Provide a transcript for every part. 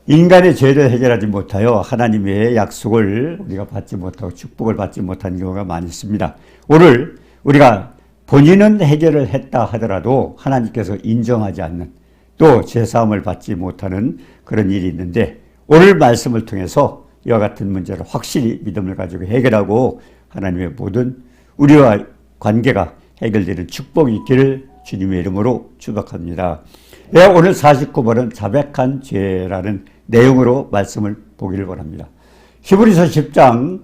인간의 죄를 해결하지 못하여 하나님의 약속을 우리가 받지 못하고 축복을 받지 못한 경우가 많이 있습니다. 오늘 우리가 본인은 해결을 했다 하더라도 하나님께서 인정하지 않는 또 제사함을 받지 못하는 그런 일이 있는데 오늘 말씀을 통해서 이와 같은 문제를 확실히 믿음을 가지고 해결하고 하나님의 모든 우리와 관계가 해결되는 축복이 있기를 주님의 이름으로 축복합니다. 오늘 49번은 자백한 죄라는 내용으로 말씀을 보기를 바랍니다. 히브리서 10장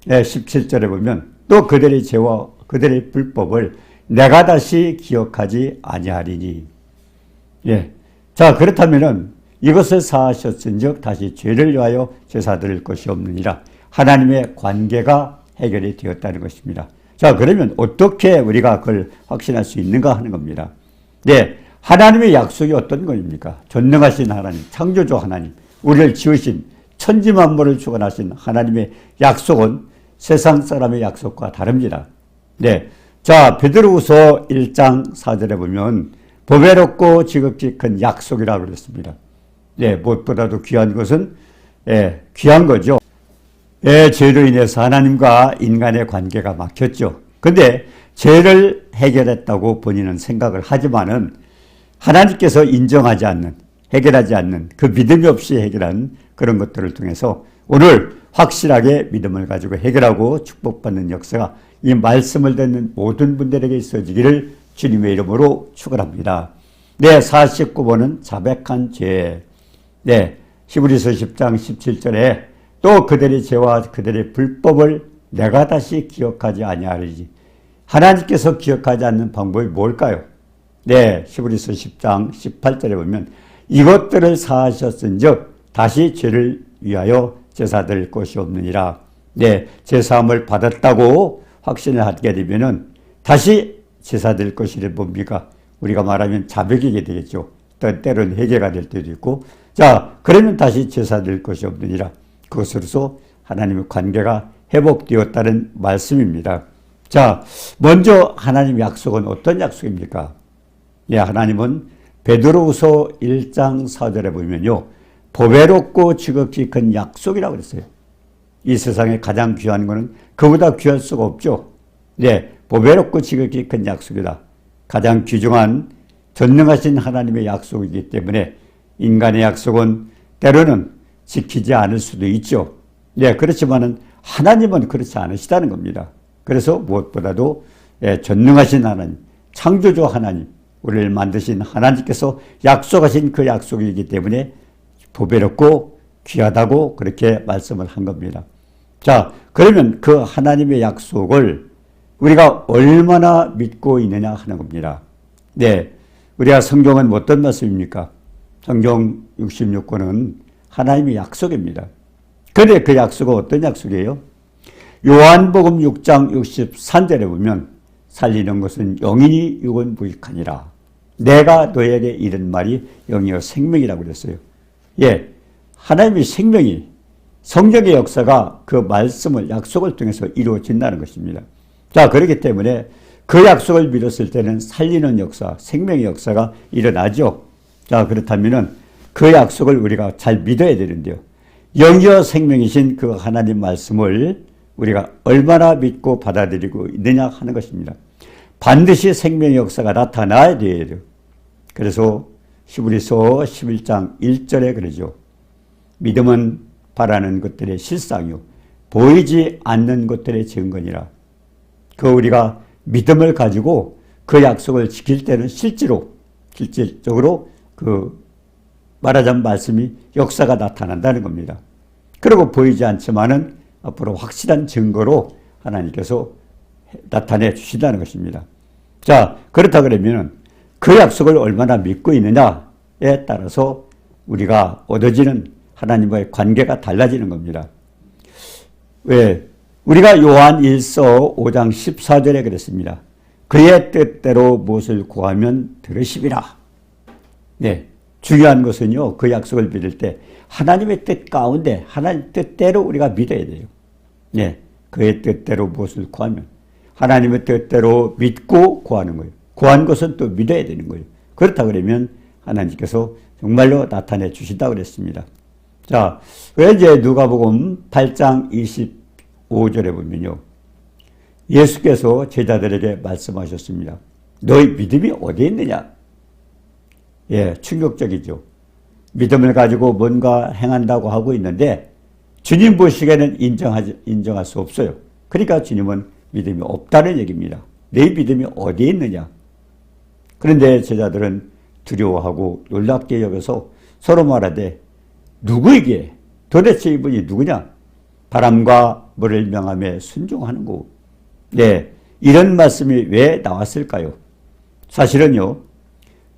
17절에 보면 또 그들의 죄와 그들의 불법을 내가 다시 기억하지 아니하리니. 자, 그렇다면은 이것을 사하셨은즉 다시 죄를 위하여 제사 드릴 것이 없느니라. 하나님의 관계가 해결이 되었다는 것입니다. 자, 그러면 어떻게 우리가 그걸 확신할 수 있는가 하는 겁니다. 하나님의 약속이 어떤 것입니까? 전능하신 하나님, 창조주 하나님, 우리를 지으신 천지만물을 주관하신 하나님의 약속은 세상 사람의 약속과 다릅니다. 자, 베드로후서 1장 4절에 보면 보배롭고 지극히 큰 약속이라고 그랬습니다. 무엇보다도 귀한 것은 귀한 거죠. 죄로 인해서 하나님과 인간의 관계가 막혔죠. 근데 죄를 해결했다고 본인은 생각을 하지만은 하나님께서 인정하지 않는, 해결하지 않는 그 믿음이 없이 해결한 그런 것들을 통해서 오늘 확실하게 믿음을 가지고 해결하고 축복받는 역사가 이 말씀을 듣는 모든 분들에게 있어지기를 주님의 이름으로 축원합니다. 49번은 자백한 죄. 히브리서 10장 17절에 또 그들의 죄와 그들의 불법을 내가 다시 기억하지 아니하리지. 하나님께서 기억하지 않는 방법이 뭘까요? 히브리서 10장 18절에 보면 이것들을 사하셨은즉 다시 죄를 위하여 제사 드릴 것이 없느니라. 제사함을 받았다고 확신을 하게 되면은 다시 제사 드릴 것이 뭡니까? 우리가 말하면 자백이게 되겠죠. 때로는 회개가 될 때도 있고. 자, 그러면 다시 제사 드릴 것이 없느니라. 그것으로서 하나님의 관계가 회복되었다는 말씀입니다. 자, 먼저 하나님의 약속은 어떤 약속입니까? 하나님은 베드로후서 1장 4절에 보면요. 보배롭고 지극히 큰 약속이라고 그랬어요. 이 세상에 가장 귀한 것은 그보다 귀할 수가 없죠. 보배롭고 지극히 큰 약속이다. 가장 귀중한 전능하신 하나님의 약속이기 때문에 인간의 약속은 때로는 지키지 않을 수도 있죠. 그렇지만은 하나님은 그렇지 않으시다는 겁니다. 그래서 무엇보다도 전능하신 하나님, 창조주 하나님, 우리를 만드신 하나님께서 약속하신 그 약속이기 때문에 보배롭고 귀하다고 그렇게 말씀을 한 겁니다. 자, 그러면 그 하나님의 약속을 우리가 얼마나 믿고 있느냐 하는 겁니다. 우리가 성경은 어떤 말씀입니까? 성경 66권은 하나님의 약속입니다. 그런데 그 약속은 어떤 약속이에요? 요한복음 6장 63절에 보면 살리는 것은 영이니 육은 무익하니라. 내가 너에게 이른 말이 영이요 생명이라고 그랬어요. 하나님의 생명이 성령의 역사가 그 말씀을 약속을 통해서 이루어진다는 것입니다. 자, 그렇기 때문에 그 약속을 믿었을 때는 살리는 역사, 생명의 역사가 일어나죠. 자, 그렇다면은 그 약속을 우리가 잘 믿어야 되는데요. 영이요 생명이신 그 하나님 말씀을 우리가 얼마나 믿고 받아들이고 있느냐 하는 것입니다. 반드시 생명의 역사가 나타나야 돼요. 그래서 히브리서 11장 1절에 그러죠. 믿음은 바라는 것들의 실상이요 보이지 않는 것들의 증거니라. 그 우리가 믿음을 가지고 그 약속을 지킬 때는 실질적으로 그 말하자면 말씀이 역사가 나타난다는 겁니다. 그리고 보이지 않지만은 앞으로 확실한 증거로 하나님께서 나타내 주신다는 것입니다. 자, 그렇다 그러면은 그 약속을 얼마나 믿고 있느냐에 따라서 우리가 얻어지는 하나님과의 관계가 달라지는 겁니다. 우리가 요한 1서 5장 14절에 그랬습니다. 그의 뜻대로 무엇을 구하면 들으시리라. 중요한 것은요, 그 약속을 믿을 때 하나님의 뜻 가운데 하나님 뜻대로 우리가 믿어야 돼요. 그의 뜻대로 무엇을 구하면 하나님의 뜻대로 믿고 구하는 거예요. 구한 것은 또 믿어야 되는 거예요. 그렇다 그러면 하나님께서 정말로 나타내 주신다고 그랬습니다. 자, 왜 이제 누가복음 8장 25절에 보면요. 예수께서 제자들에게 말씀하셨습니다. 너희 믿음이 어디에 있느냐? 예, 충격적이죠. 믿음을 가지고 뭔가 행한다고 하고 있는데 주님 보시기에는 인정할 수 없어요. 그러니까 주님은 믿음이 없다는 얘기입니다. 내 믿음이 어디에 있느냐? 그런데 제자들은 두려워하고 놀랍게 여겨서 서로 말하되 누구에게? 도대체 이분이 누구냐? 바람과 물을 명함에 순종하는 거. 네, 이런 말씀이 왜 나왔을까요? 사실은요,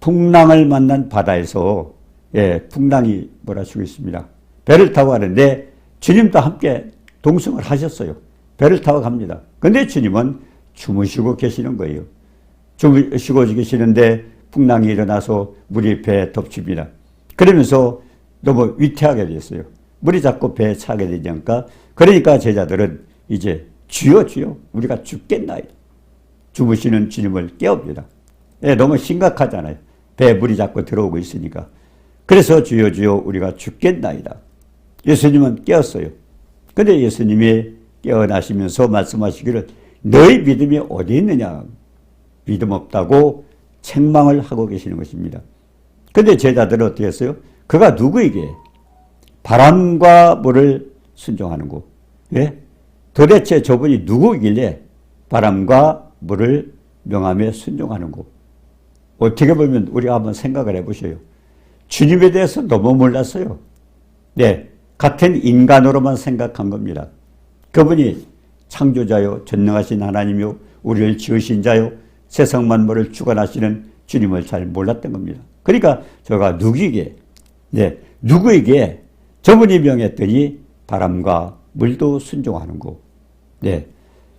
풍랑을 만난 바다에서 풍랑이 몰아치고 있습니다. 배를 타고 가는데 주님도 함께 동승을 하셨어요. 배를 타고 갑니다. 근데 주님은 주무시고 계시는 거예요. 주무시고 계시는데 풍랑이 일어나서 물이 배에 덮칩니다. 그러면서 너무 위태하게 됐어요. 물이 자꾸 배에 차게 되니까. 그러니까 제자들은 이제 주여 주여 우리가 죽겠나이다. 주무시는 주님을 깨웁니다. 너무 심각하잖아요. 배에 물이 자꾸 들어오고 있으니까. 그래서 주여 주여 우리가 죽겠나이다. 예수님은 깨었어요. 근데 예수님이 깨어나시면서 말씀하시기를 너희 믿음이 어디 있느냐? 믿음 없다고 책망을 하고 계시는 것입니다. 근데 제자들은 어떻게 했어요? 그가 누구에게? 바람과 물을 순종하는 거. 예? 도대체 저분이 누구이길래 바람과 물을 명함에 순종하는 거. 어떻게 보면 우리가 한번 생각을 해보셔요. 주님에 대해서 너무 몰랐어요. 네, 같은 인간으로만 생각한 겁니다. 그분이 창조자요, 전능하신 하나님이요, 우리를 지으신 자요, 세상 만물을 주관하시는 주님을 잘 몰랐던 겁니다. 그러니까 저가 누구에게, 누구에게 저분이 명했더니 바람과 물도 순종하는 거. 네,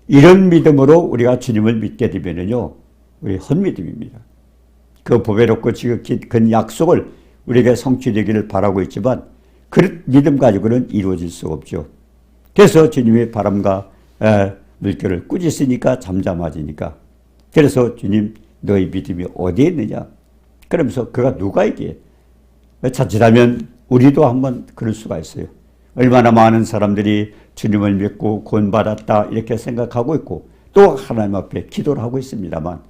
이런 믿음으로 우리가 주님을 믿게 되면요, 우리 헛믿음입니다. 그 보배롭고 지극히 큰 약속을 우리에게 성취되기를 바라고 있지만 그 믿음 가지고는 이루어질 수가 없죠. 그래서 주님이 바람과 물결을 꾸짖으니까 잠잠해지니까. 그래서 주님 너희 믿음이 어디에 있느냐? 그러면서 그가 누가에게? 자칫하면 우리도 한번 그럴 수가 있어요. 얼마나 많은 사람들이 주님을 믿고 구원받았다 이렇게 생각하고 있고 또 하나님 앞에 기도를 하고 있습니다만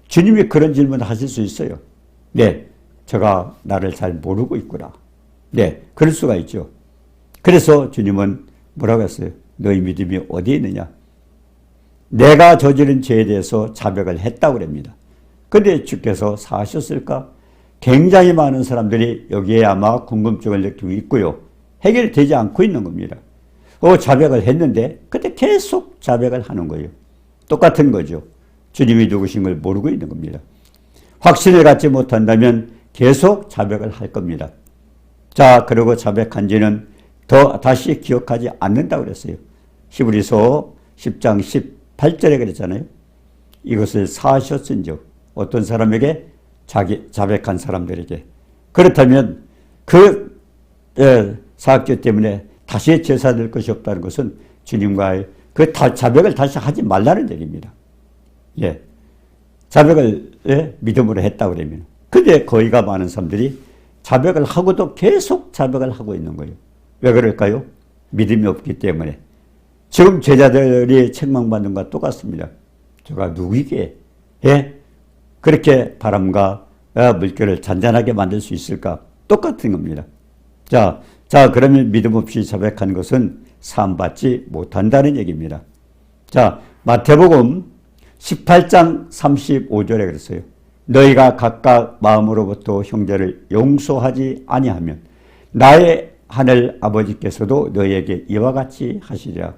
주님이 그런 질문을 하실 수 있어요. 네, 저가 나를 잘 모르고 있구나. 네, 그럴 수가 있죠. 그래서 주님은 뭐라고 했어요? 너희 믿음이 어디에 있느냐? 내가 저지른 죄에 대해서 자백을 했다고 합니다. 그런데 주께서 사하셨을까? 굉장히 많은 사람들이 여기에 아마 궁금증을 느끼고 있고요. 해결되지 않고 있는 겁니다. 자백을 했는데 그때 계속 자백을 하는 거예요. 똑같은 거죠. 주님이 누구신 걸 모르고 있는 겁니다. 확신을 갖지 못한다면 계속 자백을 할 겁니다. 자, 그리고 자백한 지는 다시 기억하지 않는다고 그랬어요. 히브리서 10장 18절에 그랬잖아요. 이것을 사하셨은즉 어떤 사람에게 자백한 사람들에게. 그렇다면 그 사학죄 때문에 다시 제사될 것이 없다는 것은 주님과의 그 자백을 다시 하지 말라는 얘기입니다. 예. 자백을 믿음으로 했다고 그러면. 근데 거의가 많은 사람들이 자백을 하고도 계속 자백을 하고 있는 거예요. 왜 그럴까요? 믿음이 없기 때문에. 지금 제자들이 책망받는 것과 똑같습니다. 저가 누구에게 그렇게 바람과 물결을 잔잔하게 만들 수 있을까? 똑같은 겁니다. 자, 그러면 믿음 없이 자백한 것은 사함받지 못한다는 얘기입니다. 자, 마태복음 18장 35절에 그랬어요. 너희가 각각 마음으로부터 형제를 용서하지 아니하면 나의 하늘 아버지께서도 너희에게 이와 같이 하시리라.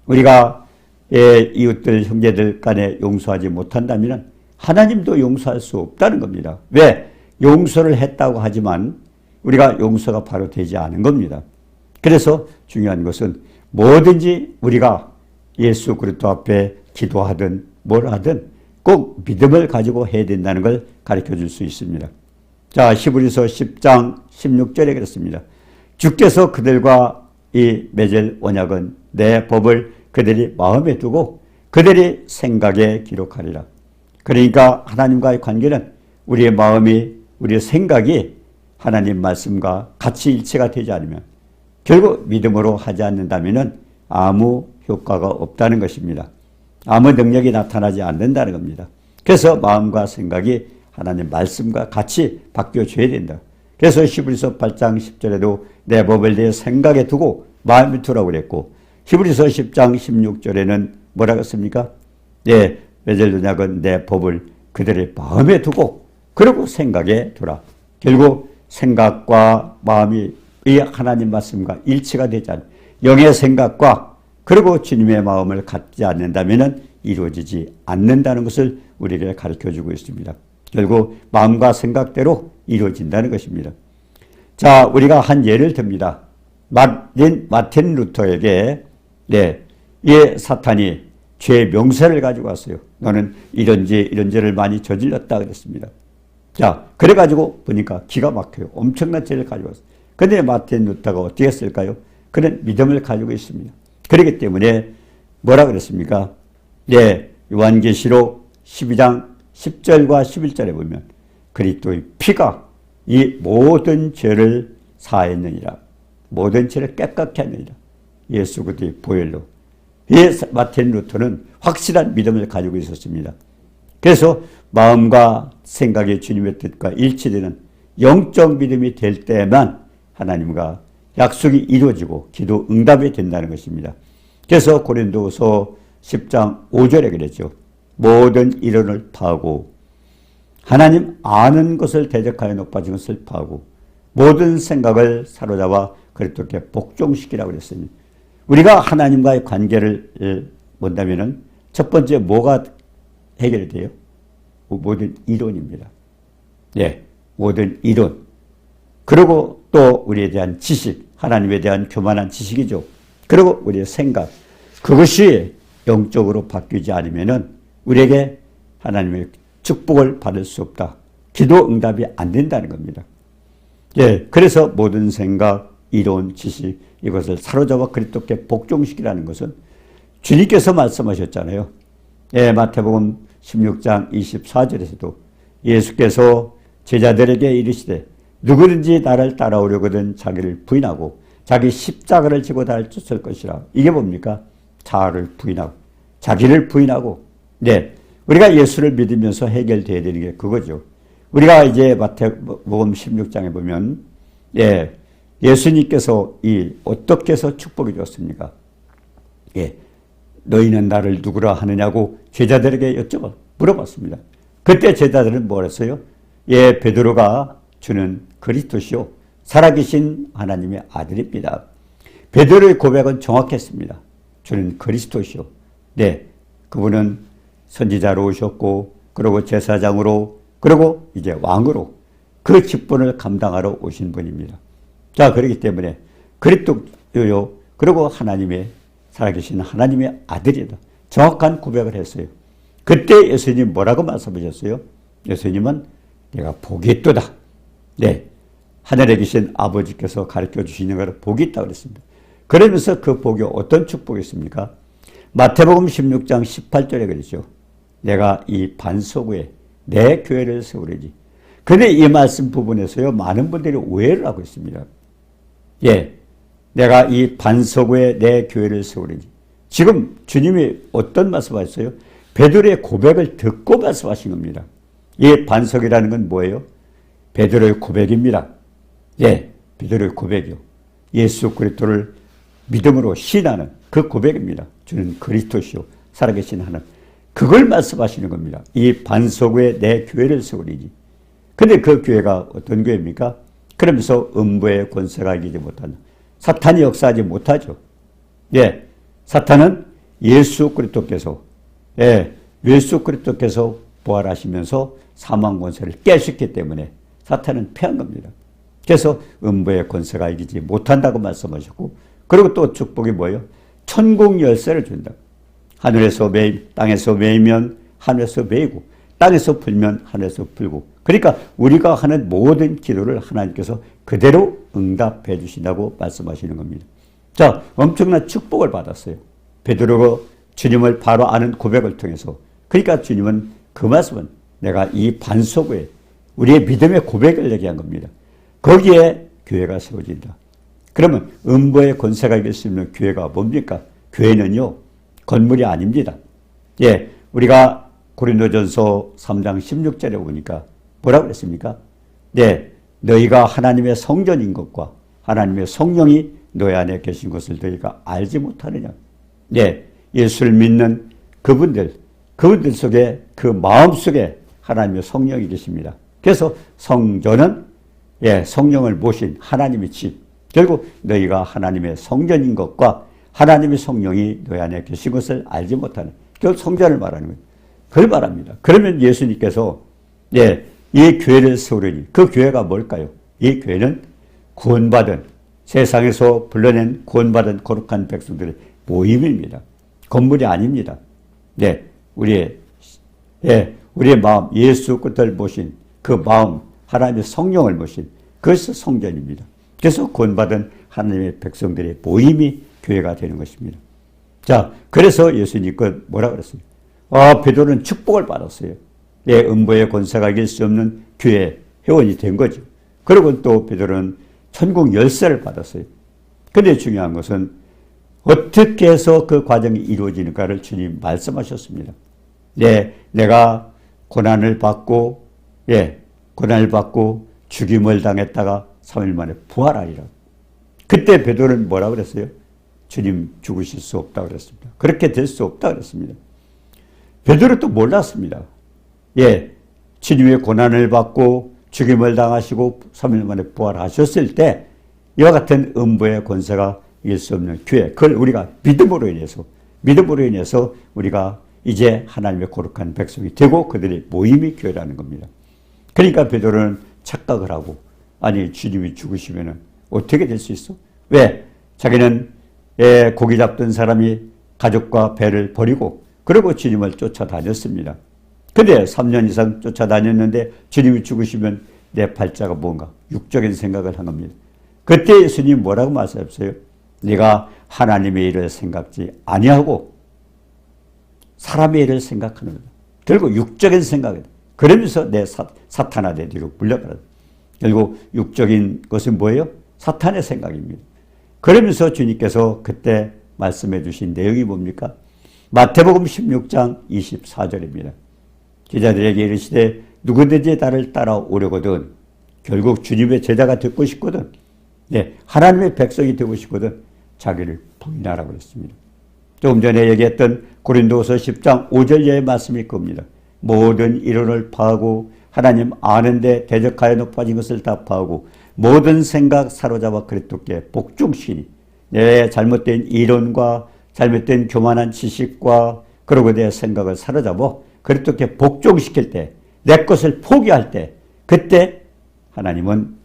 우리가 이웃들 형제들 간에 용서하지 못한다면 하나님도 용서할 수 없다는 겁니다. 왜? 용서를 했다고 하지만 우리가 용서가 바로 되지 않은 겁니다. 그래서 중요한 것은 뭐든지 우리가 예수 그리스도 앞에 기도하든 뭘 하든 꼭 믿음을 가지고 해야 된다는 걸 가르쳐 줄 수 있습니다. 자, 히브리서 10장 16절에 그랬습니다. 주께서 그들과 이 맺을 언약은 내 법을 그들이 마음에 두고 그들이 생각에 기록하리라. 그러니까 하나님과의 관계는 우리의 마음이, 우리의 생각이 하나님 말씀과 같이 일치가 되지 않으면 결국 믿음으로 하지 않는다면 아무 효과가 없다는 것입니다. 아무 능력이 나타나지 않는다는 겁니다. 그래서 마음과 생각이 하나님 말씀과 같이 바뀌어줘야 된다. 그래서 히브리서 8장 10절에도 내 법을 내 생각에 두고 마음에 두라고 그랬고, 히브리서 10장 16절에는 뭐라고 했습니까? 왜들 두냐건 내 법을 그들의 마음에 두고 그리고 생각에 두라. 결국 생각과 마음이 이 하나님 말씀과 일치가 되지 않는 영의 생각과 그리고 주님의 마음을 갖지 않는다면 이루어지지 않는다는 것을 우리에게 가르쳐주고 있습니다. 결국 마음과 생각대로 이루어진다는 것입니다. 자, 우리가 한 예를 듭니다. 마틴 루터에게 이 사탄이 죄의 명세를 가지고 왔어요. 너는 이런 죄를 많이 저질렀다 그랬습니다. 자, 그래가지고 보니까 기가 막혀요. 엄청난 죄를 가지고 왔어요. 근데 마틴 루터가 어떻게 했을까요? 그는 믿음을 가지고 있습니다. 그렇기 때문에 뭐라 그랬습니까? 요한계시록 12장 10절과 11절에 보면 그리스도의 피가 이 모든 죄를 사했느니라. 모든 죄를 깨끗게 하느니라. 예수 그리스도의 보혈로. 마틴 루터는 확실한 믿음을 가지고 있었습니다. 그래서 마음과 생각이 주님의 뜻과 일치되는 영적 믿음이 될 때만 하나님과 약속이 이루어지고 기도 응답이 된다는 것입니다. 그래서 고린도서 10장 5절에 그랬죠. 모든 이론을 파하고 하나님 아는 것을 대적하여 높아진 것을 파하고 모든 생각을 사로잡아 그리스도께 복종시키라고 그랬습니다. 우리가 하나님과의 관계를 본다면은 첫 번째 뭐가 해결돼요? 모든 이론입니다. 모든 이론. 그리고 또 우리에 대한 지식, 하나님에 대한 교만한 지식이죠. 그리고 우리의 생각. 그것이 영적으로 바뀌지 않으면은 우리에게 하나님의 축복을 받을 수 없다. 기도 응답이 안 된다는 겁니다. 그래서 모든 생각, 이론, 지식 이것을 사로잡아 그리스도께 복종시키라는 것은 주님께서 말씀하셨잖아요. 마태복음 16장 24절에서도 예수께서 제자들에게 이르시되 누구든지 나를 따라오려거든 자기를 부인하고 자기 십자가를 지고 나를 쫓을 것이라. 이게 뭡니까? 자아를 부인하고 자기를 부인하고 우리가 예수를 믿으면서 해결돼야 되는 게 그거죠. 우리가 이제 마태복음 16장에 보면 예수님께서 어떻게 해서 축복해 줬습니까? 너희는 나를 누구라 하느냐고 제자들에게 물어봤습니다. 그때 제자들은 뭘 했어요? 베드로가 주는 그리스도시요 살아계신 하나님의 아들입니다. 베드로의 고백은 정확했습니다. 주는 그리스도시요. 그분은 선지자로 오셨고 그리고 제사장으로 그리고 이제 왕으로 그 직분을 감당하러 오신 분입니다. 자, 그렇기 때문에 그리스도요 그리고 하나님의 살아계신 하나님의 아들이다. 정확한 고백을 했어요. 그때 예수님 뭐라고 말씀하셨어요? 예수님은 내가 복이 있도다. 하늘에 계신 아버지께서 가르쳐 주시는 것을 복이 있다고 그랬습니다. 그러면서 그 복이 어떤 축복이 있습니까? 마태복음 16장 18절에 그러죠. 내가 이 반석 위에 내 교회를 세우리니. 그런데 이 말씀 부분에서요 많은 분들이 오해를 하고 있습니다. 내가 이 반석 위에 내 교회를 세우리니. 지금 주님이 어떤 말씀하셨어요? 베드로의 고백을 듣고 말씀하신 겁니다. 이 반석이라는 건 뭐예요? 베드로의 고백입니다. 베드로의 고백이요. 예수 그리스도를 믿음으로 신하는 그 고백입니다. 주는 그리스도시요 살아계신 하나님. 그걸 말씀하시는 겁니다. 이 반석 위에 내 교회를 세우리니. 근데 그 교회가 어떤 교회입니까? 그러면서 음부의 권세가 이기지 못한다. 사탄이 역사하지 못하죠. 사탄은 예수 그리스도께서 부활하시면서 사망 권세를 깨셨기 때문에 사탄은 패한 겁니다. 그래서 음부의 권세가 이기지 못한다고 말씀하셨고, 그리고 또 축복이 뭐예요? 천국 열쇠를 준다. 하늘에서 땅에서 매이면 하늘에서 매이고 땅에서 풀면 하늘에서 풀고. 그러니까 우리가 하는 모든 기도를 하나님께서 그대로 응답해 주신다고 말씀하시는 겁니다. 자, 엄청난 축복을 받았어요. 베드로가 주님을 바로 아는 고백을 통해서. 그러니까 주님은 그 말씀은 내가 이 반석 위에 우리의 믿음의 고백을 얘기한 겁니다. 거기에 교회가 세워진다. 그러면 음부의 권세가 이길 수 있는 교회가 뭡니까? 교회는요, 건물이 아닙니다. 예, 우리가 고린도전서 3장 16절에 보니까 뭐라고 그랬습니까? 네, 너희가 하나님의 성전인 것과 하나님의 성령이 너희 안에 계신 것을 너희가 알지 못하느냐. 네, 예수를 믿는 그분들 속에 그 마음 속에 하나님의 성령이 계십니다. 그래서 성전은 예, 성령을 모신 하나님의 집. 결국 너희가 하나님의 성전인 것과 하나님의 성령이 너희 안에 계신 것을 알지 못하는 그 성전을 말하는 거예요. 그걸 말합니다. 그러면 예수님께서 예, 이 교회를 세우려니 그 교회가 뭘까요? 이 교회는 구원받은 세상에서 불러낸 구원받은 거룩한 백성들의 모임입니다. 건물이 아닙니다. 네, 우리의 마음, 예수 끝을 모신 그 마음, 하나님의 성령을 모신 그것이 성전입니다. 그래서 구원받은 하나님의 백성들의 모임이 교회가 되는 것입니다. 자, 그래서 예수님께서 뭐라 그랬어요? 베드로는 축복을 받았어요. 예, 음부의 권세가 이길 수 없는 교회 회원이 된 거죠. 그리고 또 베드로는 천국 열쇠를 받았어요. 근데 중요한 것은 어떻게 해서 그 과정이 이루어지는가를 주님 말씀하셨습니다. 네, 내가 고난을 받고 죽임을 당했다가 3일 만에 부활하리라. 그때 베드로는 뭐라고 그랬어요? 주님 죽으실 수 없다고 그랬습니다. 그렇게 될 수 없다고 그랬습니다. 베드로도 몰랐습니다. 예, 주님의 고난을 받고 죽임을 당하시고 3일 만에 부활하셨을 때 이와 같은 음부의 권세가 이길 수 없는 교회, 그걸 우리가 믿음으로 인해서 우리가 이제 하나님의 거룩한 백성이 되고 그들의 모임이 교회라는 겁니다. 그러니까 베드로는 착각을 하고 아니 주님이 죽으시면 어떻게 될 수 있어? 왜? 자기는 고기 잡던 사람이 가족과 배를 버리고 그리고 주님을 쫓아다녔습니다. 근데 3년 이상 쫓아다녔는데 주님이 죽으시면 내 발자가 뭔가 육적인 생각을 한 겁니다. 그때 예수님이 뭐라고 말씀하셨어요? 네가 하나님의 일을 생각지 아니하고 사람의 일을 생각하는 거다. 결국 육적인 생각이다. 그러면서 내 사탄아 내 뒤로 물려가라. 결국 육적인 것은 뭐예요? 사탄의 생각입니다. 그러면서 주님께서 그때 말씀해 주신 내용이 뭡니까? 마태복음 16장 24절입니다. 제자들에게 이르시되 누구든지 나를 따라오려거든 결국 주님의 제자가 되고 싶거든 하나님의 백성이 되고 싶거든 자기를 부인하라고 그랬습니다. 조금 전에 얘기했던 고린도서 10장 5절의 말씀일 겁니다. 모든 이론을 파하고 하나님 아는데 대적하여 높아진 것을 다 파하고 모든 생각 사로잡아 그리스도께 복종시키니 내 잘못된 이론과 잘못된 교만한 지식과 그리고 내 생각을 사로잡아 그리스도께 복종시킬 때 내 것을 포기할 때 그때 하나님은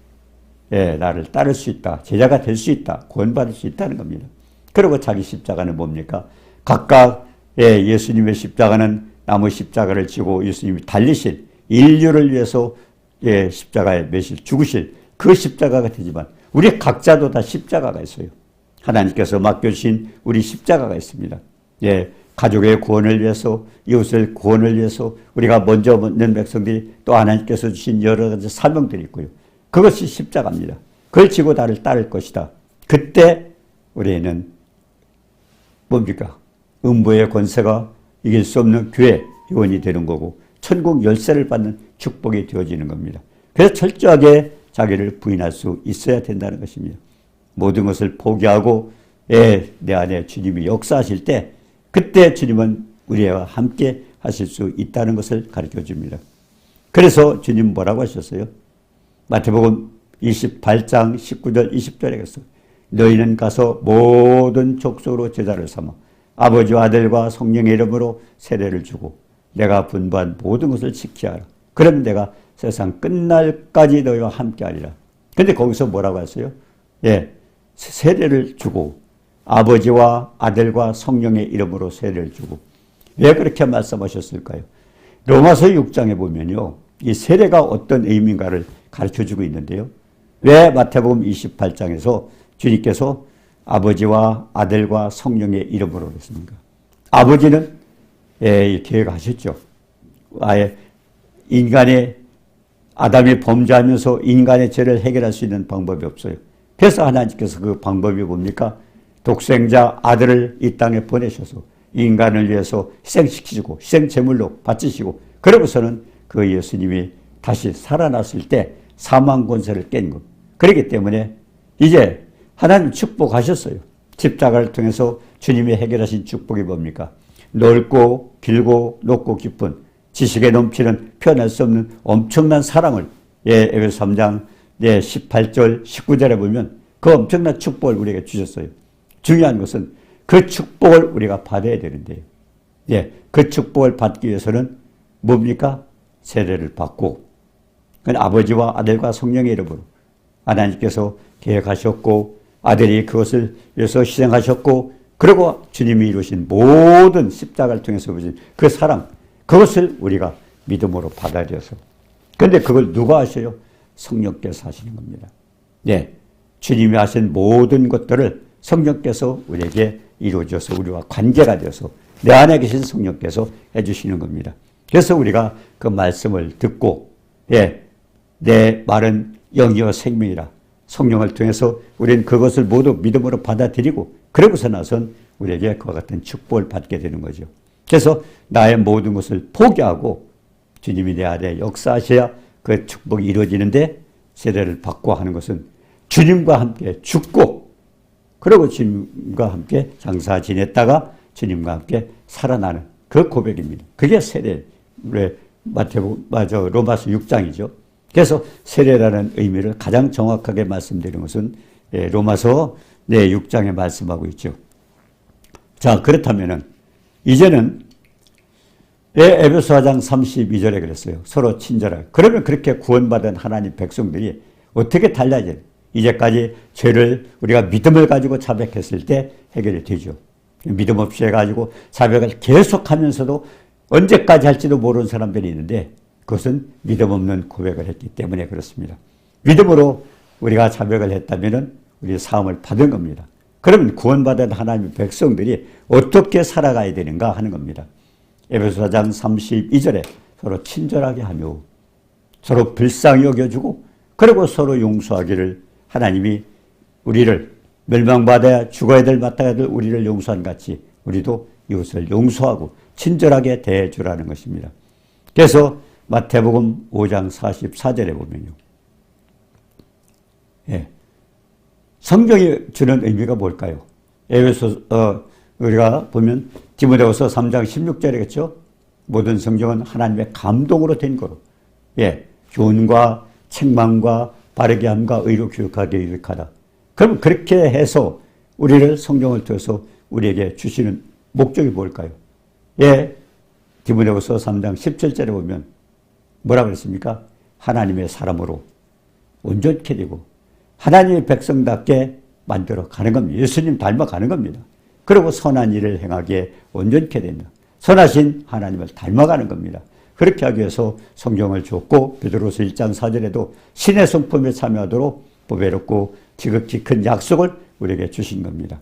나를 따를 수 있다. 제자가 될 수 있다. 구원받을 수 있다는 겁니다. 그리고 자기 십자가는 뭡니까? 각각 예수님의 십자가는 나무 십자가를 지고 예수님이 달리실 인류를 위해서 십자가에 매실 죽으실 그 십자가가 되지만 우리 각자도 다 십자가가 있어요. 하나님께서 맡겨주신 우리 십자가가 있습니다. 가족의 구원을 위해서 이웃의 구원을 위해서 우리가 먼저 묻는 백성들이 또 하나님께서 주신 여러 가지 사명들이 있고요. 그것이 십자가입니다. 그걸 지고 나를 따를 것이다. 그때 우리는 뭡니까? 음부의 권세가 이길 수 없는 교회 회원이 되는 거고 천국 열쇠를 받는 축복이 되어지는 겁니다. 그래서 철저하게 자기를 부인할 수 있어야 된다는 것입니다. 모든 것을 포기하고 내 안에 주님이 역사하실 때 그때 주님은 우리와 함께 하실 수 있다는 것을 가르쳐 줍니다. 그래서 주님 뭐라고 하셨어요? 마태복음 28장 19절 20절에 가서 너희는 가서 모든 족속으로 제자를 삼아 아버지와 아들과 성령의 이름으로 세례를 주고 내가 분부한 모든 것을 지켜야 하라. 그러면 내가 세상 끝날까지 너희와 함께하리라. 근데 거기서 뭐라고 했어요? 세례를 주고 아버지와 아들과 성령의 이름으로 세례를 주고 왜 그렇게 말씀하셨을까요? 로마서 6장에 보면요. 이 세례가 어떤 의미인가를 가르쳐주고 있는데요. 왜 마태복음 28장에서 주님께서 아버지와 아들과 성령의 이름으로 그랬습니까? 아버지는 계획하셨죠. 아예 인간의 아담이 범죄하면서 인간의 죄를 해결할 수 있는 방법이 없어요. 그래서 하나님께서 그 방법이 뭡니까? 독생자 아들을 이 땅에 보내셔서 인간을 위해서 희생시키시고 희생제물로 바치시고 그러고서는 그 예수님이 다시 살아났을 때 사망 권세를 깬 것. 그렇기 때문에 이제 하나님 축복하셨어요. 십자가를 통해서 주님이 해결하신 축복이 뭡니까? 넓고 길고 높고 깊은 지식에 넘치는 표현할 수 없는 엄청난 사랑을 에베소 3장 18절 19절에 보면 그 엄청난 축복을 우리에게 주셨어요. 중요한 것은 그 축복을 우리가 받아야 되는데요. 그 축복을 받기 위해서는 뭡니까? 세례를 받고 그건 아버지와 아들과 성령의 이름으로 하나님께서 계획하셨고 아들이 그것을 위해서 희생하셨고 그리고 주님이 이루신 모든 십자가를 통해서 보신 그 사랑 그것을 우리가 믿음으로 받아들여서 그런데 그걸 누가 하셔요? 성령께서 하시는 겁니다. 주님이 하신 모든 것들을 성령께서 우리에게 이루어져서 우리와 관계가 되어서 내 안에 계신 성령께서 해주시는 겁니다. 그래서 우리가 그 말씀을 듣고 내 말은 영이요 생명이라 성령을 통해서 우리는 그것을 모두 믿음으로 받아들이고 그러고서 나선 우리에게 그와 같은 축복을 받게 되는 거죠. 그래서 나의 모든 것을 포기하고 주님이 내 안에 역사하셔야 그 축복이 이루어지는데 세례를 받고 하는 것은 주님과 함께 죽고 그리고 주님과 함께 장사 지냈다가 주님과 함께 살아나는 그 고백입니다. 그게 세례. 로마서 6장이죠. 그래서 세례라는 의미를 가장 정확하게 말씀드리는 것은 로마서 6장에 말씀하고 있죠. 자, 그렇다면은 이제는 에베소 4장 32절에 그랬어요. 서로 친절하게. 그러면 그렇게 구원받은 하나님 백성들이 어떻게 달라져요? 이제까지 죄를 우리가 믿음을 가지고 자백했을 때 해결이 되죠. 믿음 없이 해가지고 자백을 계속하면서도 언제까지 할지도 모르는 사람들이 있는데 그것은 믿음 없는 고백을 했기 때문에 그렇습니다. 믿음으로 우리가 자백을 했다면 우리 사함을 받은 겁니다. 그러면 구원받은 하나님의 백성들이 어떻게 살아가야 되는가 하는 겁니다. 에베소 4장 32절에 서로 친절하게 하며 서로 불쌍히 여겨주고 그리고 서로 용서하기를 하나님이 우리를 멸망받아야 죽어야 될 마땅해야 될 우리를 용서한 같이 우리도 이웃을 용서하고 친절하게 대해주라는 것입니다. 그래서 마태복음 5장 44절에 보면요. 성경이 주는 의미가 뭘까요? 우리가 보면 디모데후서 3장 16절이겠죠. 모든 성경은 하나님의 감동으로 된 거로 교훈과 책망과 바르게 함과 의로 교육하게 유익하다. 그럼 그렇게 해서 우리를 성경을 통해서 우리에게 주시는 목적이 뭘까요? 디모데후서 3장 17절에 보면 뭐라고 그랬습니까? 하나님의 사람으로 온전케 되고 하나님의 백성답게 만들어 가는 겁니다. 예수님 닮아가는 겁니다. 그리고 선한 일을 행하기에 온전케 된다. 선하신 하나님을 닮아가는 겁니다. 그렇게 하기 위해서 성경을 줬고 베드로서 1장 4절에도 신의 성품에 참여하도록 보배롭고 지극히 큰 약속을 우리에게 주신 겁니다.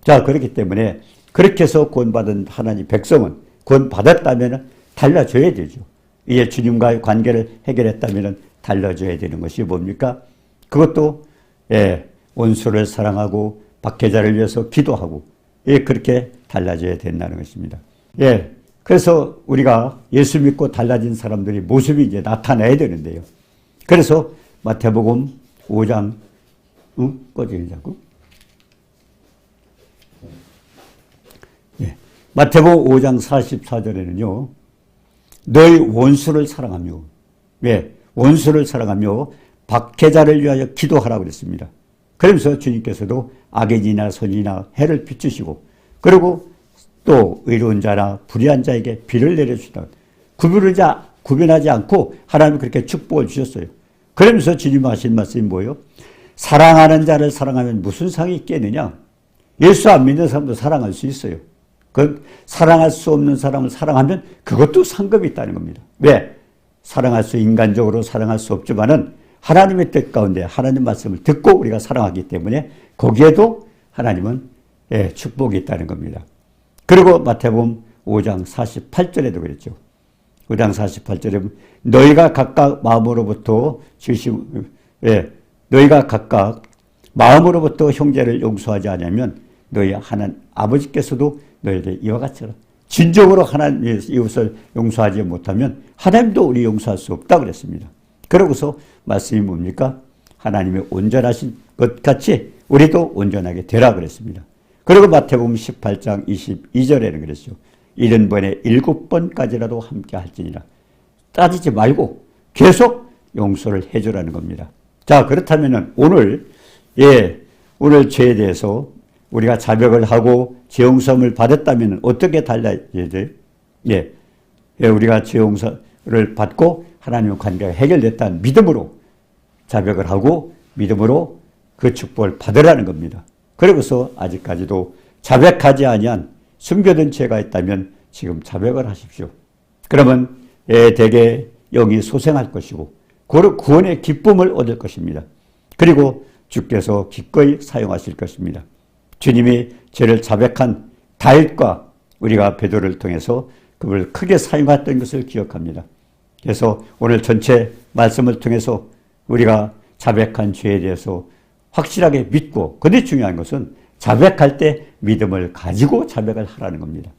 자, 그렇기 때문에 그렇게 해서 구원받은 하나님 백성은 구원받았다면 달라져야 되죠. 이제 주님과의 관계를 해결했다면 달라져야 되는 것이 뭡니까? 그것도 원수를 사랑하고 박해자를 위해서 기도하고 그렇게 달라져야 된다는 것입니다. 그래서 우리가 예수 믿고 달라진 사람들이 모습이 이제 나타나야 되는데요. 그래서 마태복음 5장 꺼지자고. 마태복음 5장 44절에는요. 너희 원수를 사랑하며 원수를 사랑하며 박해자를 위하여 기도하라고 그랬습니다. 그러면서 주님께서도 악인이나 선이나 해를 비추시고 그리고 또 의로운 자나 불의한 자에게 비를 내려주시다. 구별하지 않고 하나님은 그렇게 축복을 주셨어요. 그러면서 주님 하신 말씀이 뭐예요? 사랑하는 자를 사랑하면 무슨 상이 있겠느냐? 예수 안 믿는 사람도 사랑할 수 있어요. 그 사랑할 수 없는 사람을 사랑하면 그것도 상급이 있다는 겁니다. 왜? 인간적으로 사랑할 수 없지만은 하나님의 뜻 가운데 하나님 말씀을 듣고 우리가 사랑하기 때문에 거기에도 하나님은 축복이 있다는 겁니다. 그리고 마태복음 5장 48절에도 그랬죠. 5장 48절에 너희가 각각 마음으로부터 너희가 각각 마음으로부터 형제를 용서하지 않으면 너희 하나님 아버지께서도 너희에게 이와 같이라. 진정으로 하나님의 이웃을 용서하지 못하면 하나님도 우리 용서할 수 없다 그랬습니다. 그러고서 말씀이 뭡니까? 하나님의 온전하신 것 같이 우리도 온전하게 되라 그랬습니다. 그리고 마태복음 18장 22절에는 그랬죠. 70번에 7번까지라도 함께 할지니라. 따지지 말고 계속 용서를 해주라는 겁니다. 자, 그렇다면 오늘 죄에 대해서 우리가 자백을 하고 죄 용서를 받았다면 어떻게 달라져야 돼요? 우리가 죄 용서를 받고 하나님의 관계가 해결됐다는 믿음으로 자백을 하고 믿음으로 그 축복을 받으라는 겁니다. 그러고서 아직까지도 자백하지 아니한 숨겨둔 죄가 있다면 지금 자백을 하십시오. 그러면 대개 영이 소생할 것이고 구원의 기쁨을 얻을 것입니다. 그리고 주께서 기꺼이 사용하실 것입니다. 주님이 죄를 자백한 다윗과 우리가 베드로를 통해서 그걸 크게 사용했던 것을 기억합니다. 그래서 오늘 전체 말씀을 통해서 우리가 자백한 죄에 대해서 확실하게 믿고, 근데 중요한 것은 자백할 때 믿음을 가지고 자백을 하라는 겁니다.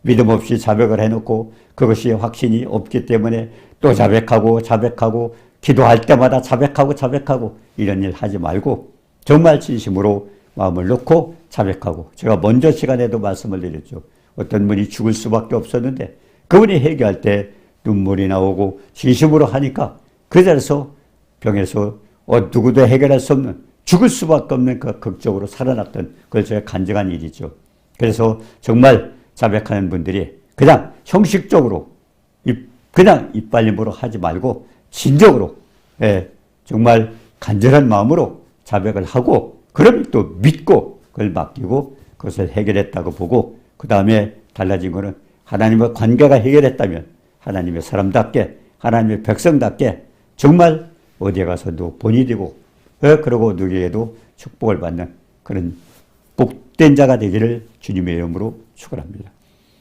믿음 없이 자백을 해놓고 그것이 확신이 없기 때문에 또 자백하고 기도할 때마다 자백하고 이런 일 하지 말고 정말 진심으로 마음을 놓고 자백하고, 제가 먼저 시간에도 말씀을 드렸죠. 어떤 분이 죽을 수밖에 없었는데 그분이 회개할 때 눈물이 나오고 진심으로 하니까 그 자리에서 병에서 누구도 해결할 수 없는 죽을 수밖에 없는 그 극적으로 살아났던 그걸 제가 간증한 일이죠. 그래서 정말 자백하는 분들이 그냥 형식적으로 그냥 이빨림으로 하지 말고 진정으로 정말 간절한 마음으로 자백을 하고, 그럼 또 믿고 그걸 맡기고 그것을 해결했다고 보고, 그 다음에 달라진 거는 하나님과 관계가 해결했다면 하나님의 사람답게 하나님의 백성답게 정말 어디에 가서도 본이 되고 그러고 누구에게도 축복을 받는 그런 복된 자가 되기를 주님의 이름으로 축원합니다.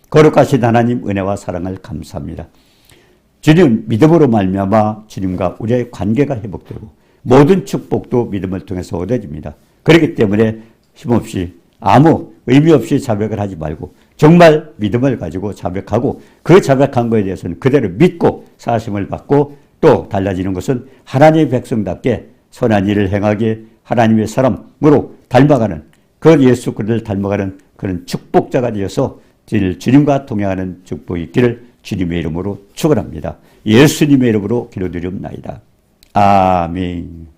거룩하신 하나님 은혜와 사랑을 감사합니다. 주님 믿음으로 말미암아 주님과 우리의 관계가 회복되고 모든 축복도 믿음을 통해서 얻어집니다. 그렇기 때문에 힘없이 아무 의미 없이 자백을 하지 말고 정말 믿음을 가지고 자백하고 그 자백한 것에 대해서는 그대로 믿고 사심을 받고, 또 달라지는 것은 하나님의 백성답게 선한 일을 행하게 하나님의 사람으로 닮아가는, 그 예수 그리스도를 닮아가는 그런 축복자가 되어서 주님과 동행하는 축복이 있기를 주님의 이름으로 축원합니다. 예수님의 이름으로 기도드리옵나이다. 아멘.